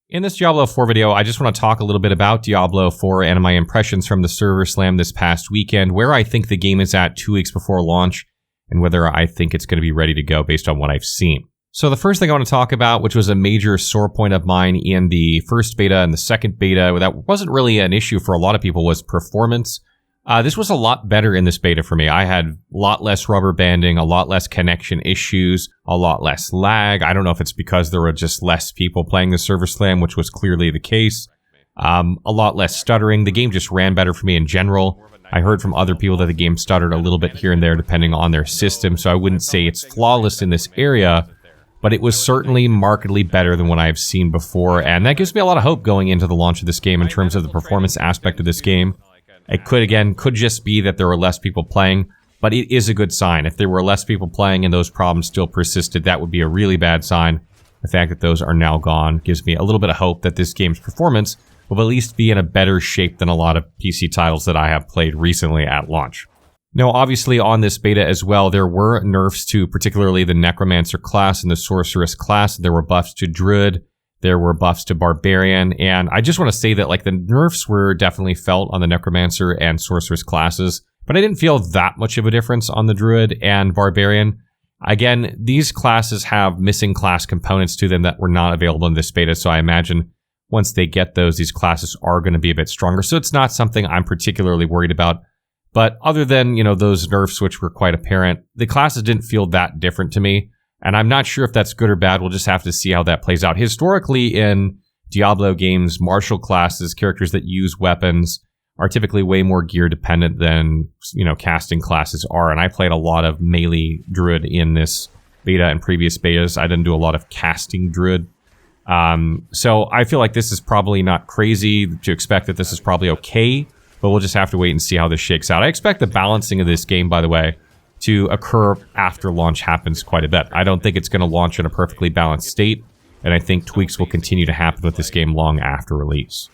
In this Diablo 4 video, I just want to talk a little bit about Diablo 4 and my impressions from the server slam this past weekend, where I think the game is at 2 weeks before launch, and whether I think it's going to be ready to go based on what I've seen. So the first thing I want to talk about, which was a major sore point of mine in the first beta and the second beta, that wasn't really an issue for a lot of people, was performance. This was a lot better in this beta for me. I had a lot less rubber banding, a lot less connection issues, a lot less lag. I don't know if it's because there were just less people playing the server slam, which was clearly the case. A lot less stuttering. The game just ran better for me in general. I heard from other people that the game stuttered a little bit here and there depending on their system, so I wouldn't say it's flawless in this area, but it was certainly markedly better than what I've seen before, and that gives me a lot of hope going into the launch of this game in terms of the performance aspect of this game. It could just be that there were less people playing, but it is a good sign. If there were less people playing and those problems still persisted, that would be a really bad sign. The fact that those are now gone gives me a little bit of hope that this game's performance will at least be in a better shape than a lot of PC titles that I have played recently at launch. Now, obviously, on this beta as well, there were nerfs to particularly the Necromancer class and the Sorceress class. There were buffs to Druid. There were buffs to Barbarian, and I just want to say that the nerfs were definitely felt on the Necromancer and Sorceress classes, but I didn't feel that much of a difference on the Druid and Barbarian. Again, these classes have missing class components to them that were not available in this beta, so I imagine once they get those, these classes are going to be a bit stronger, so it's not something I'm particularly worried about. But other than, those nerfs which were quite apparent, the classes didn't feel that different to me. And I'm not sure if that's good or bad. We'll just have to see how that plays out. Historically, in Diablo games, martial classes, characters that use weapons, are typically way more gear dependent than, casting classes are. And I played a lot of melee druid in this beta and previous betas. I didn't do a lot of casting druid. So I feel like this is probably not crazy to expect that this is probably okay, but we'll just have to wait and see how this shakes out. I expect the balancing of this game, by the way, to occur after launch happens quite a bit. I don't think it's going to launch in a perfectly balanced state, and I think tweaks will continue to happen with this game long after release.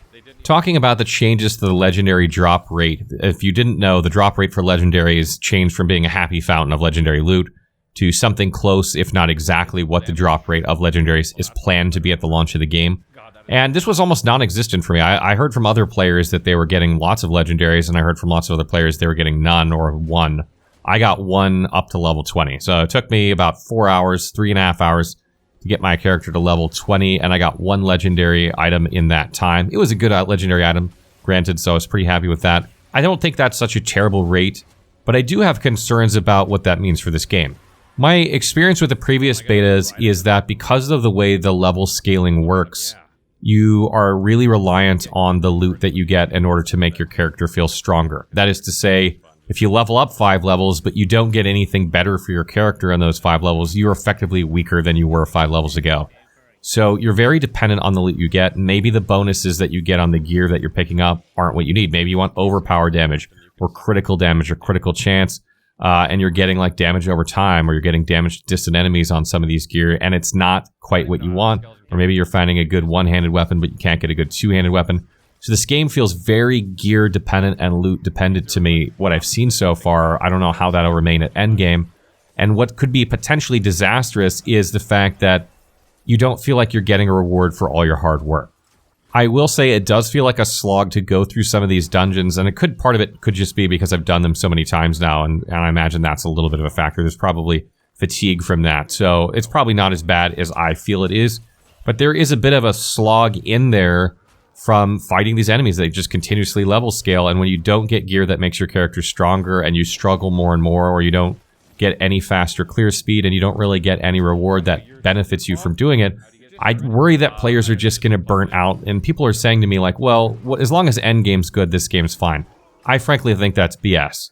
Talking about the changes to the legendary drop rate, if you didn't know, the drop rate for legendaries changed from being a happy fountain of legendary loot to something close, if not exactly what the drop rate of legendaries is planned to be at the launch of the game. And this was almost non-existent for me. I heard from other players that they were getting lots of legendaries, and I heard from lots of other players they were getting none or one. I got one up to level 20. So it took me about 4 hours, 3.5 hours to get my character to level 20, and I got one legendary item in that time. It was a good legendary item, granted, so I was pretty happy with that. I don't think that's such a terrible rate, but I do have concerns about what that means for this game. My experience with the previous betas is that because of the way the level scaling works, you are really reliant on the loot that you get in order to make your character feel stronger. That is to say, if you level up 5 levels, but you don't get anything better for your character in those 5 levels, you're effectively weaker than you were 5 levels ago. So you're very dependent on the loot you get. Maybe the bonuses that you get on the gear that you're picking up aren't what you need. Maybe you want overpower damage, or critical chance, and you're getting damage over time, or you're getting damage to distant enemies on some of these gear, and it's not quite what you want. Or maybe you're finding a good one-handed weapon, but you can't get a good two-handed weapon. So this game feels very gear dependent and loot dependent to me, what I've seen so far. I don't know how that'll remain at endgame. And what could be potentially disastrous is the fact that you don't feel like you're getting a reward for all your hard work. I will say it does feel like a slog to go through some of these dungeons, and part of it could just be because I've done them so many times now, and I imagine that's a little bit of a factor. There's probably fatigue from that. So it's probably not as bad as I feel it is, but there is a bit of a slog in there from fighting these enemies that just continuously level scale, and when you don't get gear that makes your character stronger and you struggle more and more, or you don't get any faster clear speed and you don't really get any reward that benefits you from doing it, I worry that players are just going to burn out, and people are saying to me well, as long as endgame's good, this game's fine. I frankly think that's BS.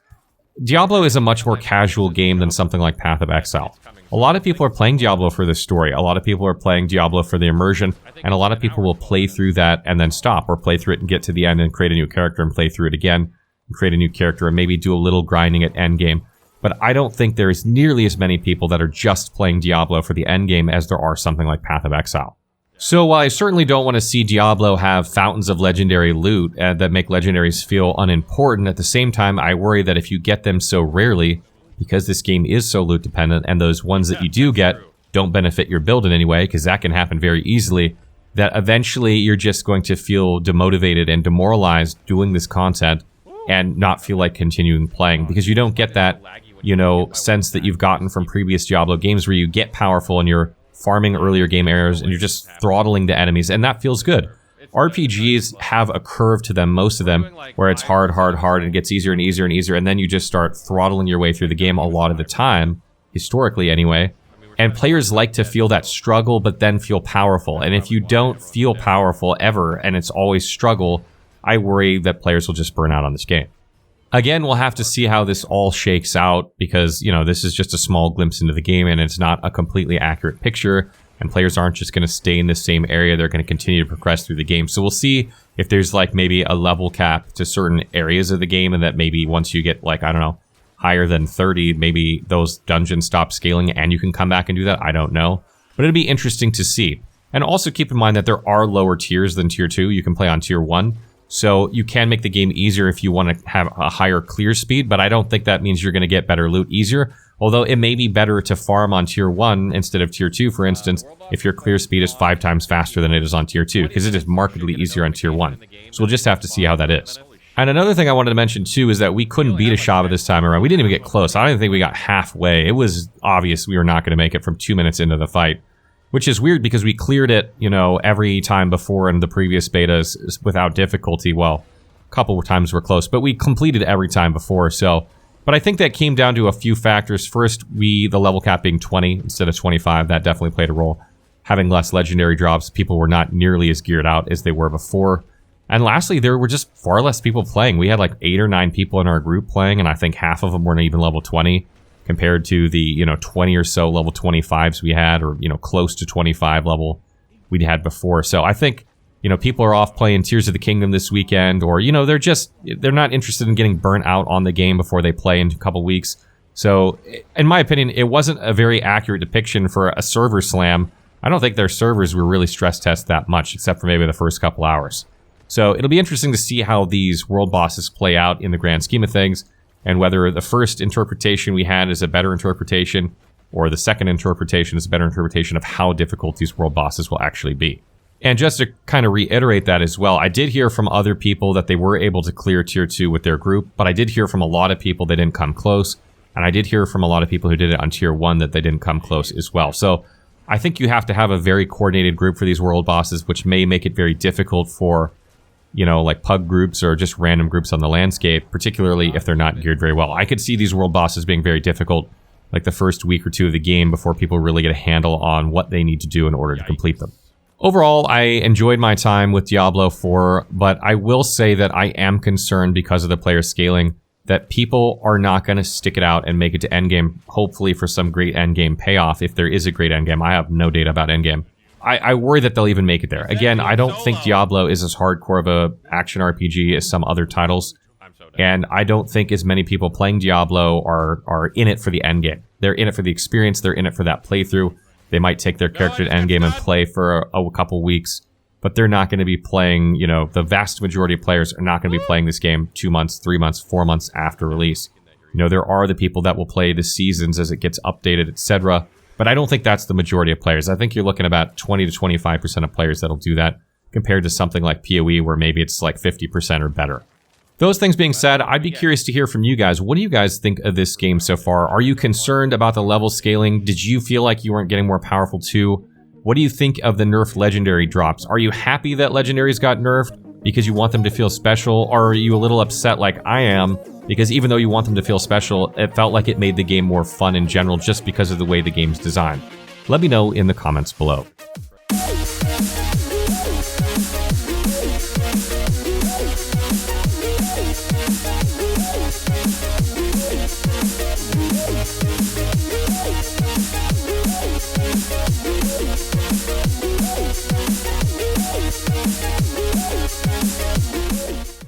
Diablo is a much more casual game than something like Path of Exile. A lot of people are playing Diablo for the story, a lot of people are playing Diablo for the immersion, and a lot of people will play through that and then stop, or play through it and get to the end and create a new character and play through it again, and create a new character, and maybe do a little grinding at endgame. But I don't think there's nearly as many people that are just playing Diablo for the endgame as there are something like Path of Exile. So while I certainly don't want to see Diablo have fountains of legendary loot that make legendaries feel unimportant, at the same time I worry that if you get them so rarely, because this game is so loot dependent, and those ones that you do get don't benefit your build in any way, because that can happen very easily, that eventually you're just going to feel demotivated and demoralized doing this content and not feel like continuing playing, because you don't get that, sense that you've gotten from previous Diablo games where you get powerful and you're farming earlier game errors and you're just throttling the enemies, and that feels good. RPGs have a curve to them, most of them, where it's hard, and it gets easier and easier and easier, and then you just start throttling your way through the game a lot of the time, historically anyway. And players like to feel that struggle, but then feel powerful. And if you don't feel powerful ever, and it's always struggle, I worry that players will just burn out on this game. Again, we'll have to see how this all shakes out, because, this is just a small glimpse into the game, and it's not a completely accurate picture, and players aren't just going to stay in the same area. They're going to continue to progress through the game. So we'll see if there's, maybe a level cap to certain areas of the game, and that maybe once you get, higher than 30, maybe those dungeons stop scaling and you can come back and do that. I don't know. But it'll be interesting to see. And also keep in mind that there are lower tiers than Tier 2. You can play on Tier 1. So you can make the game easier if you want to have a higher clear speed, but I don't think that means you're going to get better loot easier. Although it may be better to farm on Tier 1 instead of Tier 2, for instance, if your clear speed is 5 times faster than it is on Tier 2, because it is markedly easier on Tier 1. So we'll just have to see how that is. And another thing I wanted to mention, too, is that we couldn't beat Ashava this time around. We didn't even get close. I don't even think we got halfway. It was obvious we were not going to make it from 2 minutes into the fight, which is weird because we cleared it, every time before in the previous betas without difficulty. Well, a couple of times we're close, but we completed every time before. But I think that came down to a few factors. First, the level cap being 20 instead of 25, that definitely played a role. Having less legendary drops, people were not nearly as geared out as they were before. And lastly, there were just far less people playing. We had 8 or 9 people in our group playing, and I think half of them weren't even level 20 compared to the, 20 or so level 25s we had, or, close to 25 level we'd had before. So I think, people are off playing Tears of the Kingdom this weekend, or, they're not interested in getting burnt out on the game before they play in a couple weeks. So in my opinion, it wasn't a very accurate depiction for a server slam. I don't think their servers were really stress tested that much, except for maybe the first couple hours. So it'll be interesting to see how these world bosses play out in the grand scheme of things, and whether the first interpretation we had is a better interpretation, or the second interpretation is a better interpretation of how difficult these world bosses will actually be. And just to kind of reiterate that as well, I did hear from other people that they were able to clear Tier 2 with their group, but I did hear from a lot of people they didn't come close, and I did hear from a lot of people who did it on Tier 1 that they didn't come close as well. So I think you have to have a very coordinated group for these world bosses, which may make it very difficult for pug groups or just random groups on the landscape, particularly if they're not geared very well. I could see these world bosses being very difficult, the first week or two of the game before people really get a handle on what they need to do in order to complete them. Overall, I enjoyed my time with Diablo 4, but I will say that I am concerned because of the player scaling that people are not going to stick it out and make it to endgame, hopefully for some great endgame payoff, if there is a great endgame. I have no data about endgame. I worry that they'll even make it there. Again, I don't think Diablo is as hardcore of a action RPG as some other titles, and I don't think as many people playing Diablo are in it for the endgame. They're in it for the experience, they're in it for that playthrough. They might take their character to endgame and play for a couple weeks, but they're not going to be playing, the vast majority of players are not going to be playing this game 2 months, 3 months, 4 months after release. There are the people that will play the seasons as it gets updated, etc., but I don't think that's the majority of players. I think you're looking at about 20 to 25% of players that'll do that, compared to something like PoE, where maybe it's 50% or better. Those things being said, I'd be curious to hear from you guys. What do you guys think of this game so far? Are you concerned about the level scaling? Did you feel like you weren't getting more powerful too? What do you think of the nerfed legendary drops? Are you happy that legendaries got nerfed because you want them to feel special? Or are you a little upset like I am, because even though you want them to feel special, it felt like it made the game more fun in general just because of the way the game's designed? Let me know in the comments below.